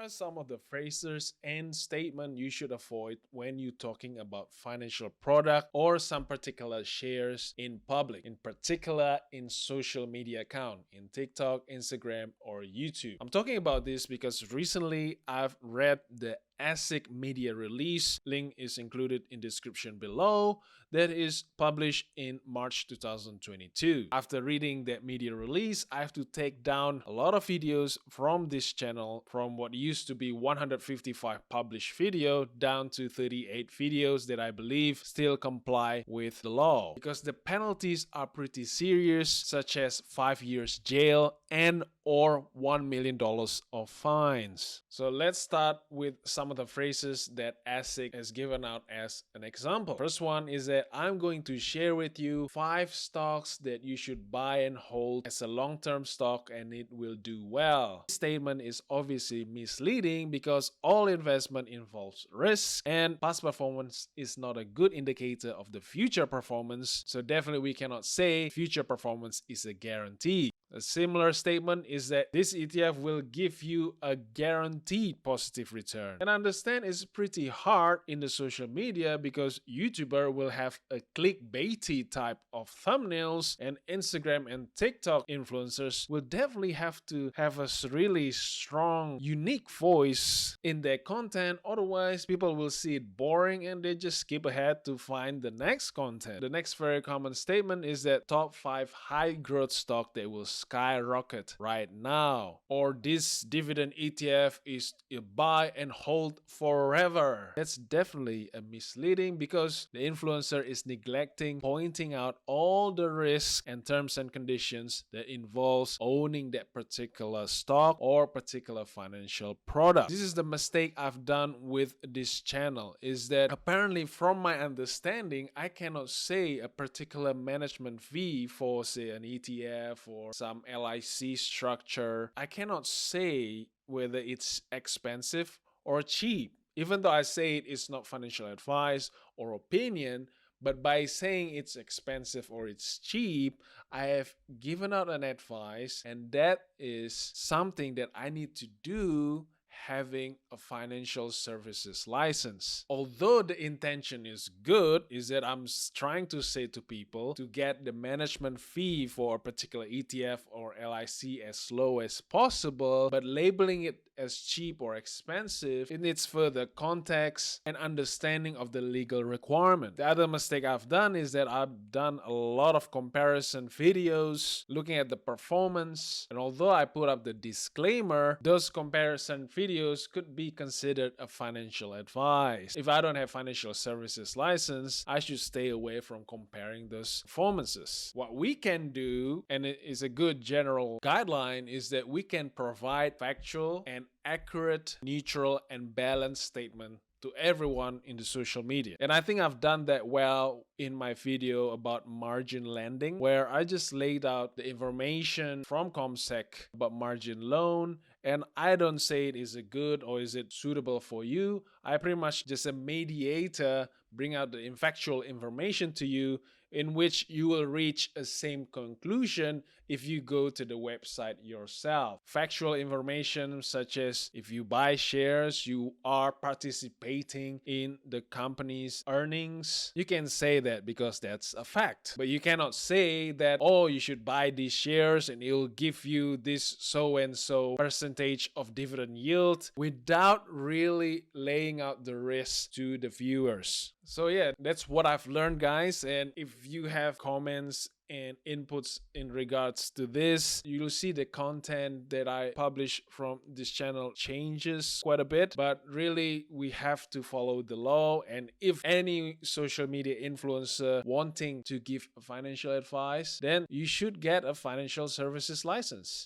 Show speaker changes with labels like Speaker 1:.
Speaker 1: are some of the phrases and statements you should avoid when you're talking about financial product or some particular shares in public, in particular in social media account, in TikTok, Instagram, or YouTube? I'm talking about this because recently I've read the ASIC media release, link is included in description below, that is published in March 2022. After reading that media release, I have to take down a lot of videos from this channel from what used to be 155 published video down to 38 videos that I believe still comply with the law, because the penalties are pretty serious, such as 5 years jail and or $1 million of fines. So let's start with some of the phrases that ASIC has given out as an example. First one is that I'm going to share with you 5 stocks that you should buy and hold as a long-term stock and it will do well. This statement is obviously misleading because all investment involves risk and past performance is not a good indicator of the future performance. So definitely we cannot say future performance is a guarantee. A similar statement is that this ETF will give you a guaranteed positive return. And I understand it's pretty hard in the social media because YouTuber will have a clickbaity type of thumbnails and Instagram and TikTok influencers will definitely have to have a really strong, unique voice in their content. Otherwise, people will see it boring and they just skip ahead to find the next content. The next very common statement is that top 5 high growth stock that will skyrocket right now, or this dividend ETF is a buy and hold forever. That's definitely a misleading because the influencer is neglecting pointing out all the risks and terms and conditions that involves owning that particular stock or particular financial product. This is the mistake I've done with this channel, is that apparently from my understanding I cannot say a particular management fee for say an ETF or some LIC structure. I cannot say whether it's expensive or cheap, even though I say it is not financial advice or opinion. But by saying it's expensive or it's cheap, I have given out an advice, and that is something that I need to do having a financial services license. Although the intention is good, is that I'm trying to say to people to get the management fee for a particular ETF or LIC as low as possible, but labeling it as cheap or expensive, it needs further context and understanding of the legal requirement. The other mistake I've done is that I've done a lot of comparison videos looking at the performance, and although I put up the disclaimer, those comparison videos could be considered a financial advice. If I don't have financial services license, I should stay away from comparing those performances. What we can do, and it is a good general guideline, is that we can provide factual and accurate, neutral, and balanced statement to everyone in the social media. And I think I've done that well in my video about margin lending, where I just laid out the information from ComSec about margin loan, and I don't say it is a good or is it suitable for you. I pretty much just a mediator, bring out the factual information to you in which you will reach a same conclusion if you go to the website yourself. Factual information such as if you buy shares, you are participating in the company's earnings. You can say that because that's a fact. But you cannot say that, oh, you should buy these shares and it will give you this so and so percentage of dividend yield without really laying out the risk to the viewers. So yeah, that's what I've learned, guys. And if you have comments and inputs in regards to this, you'll see the content that I publish from this channel changes quite a bit, but really we have to follow the law. And if any social media influencer wanting to give financial advice, then you should get a financial services license.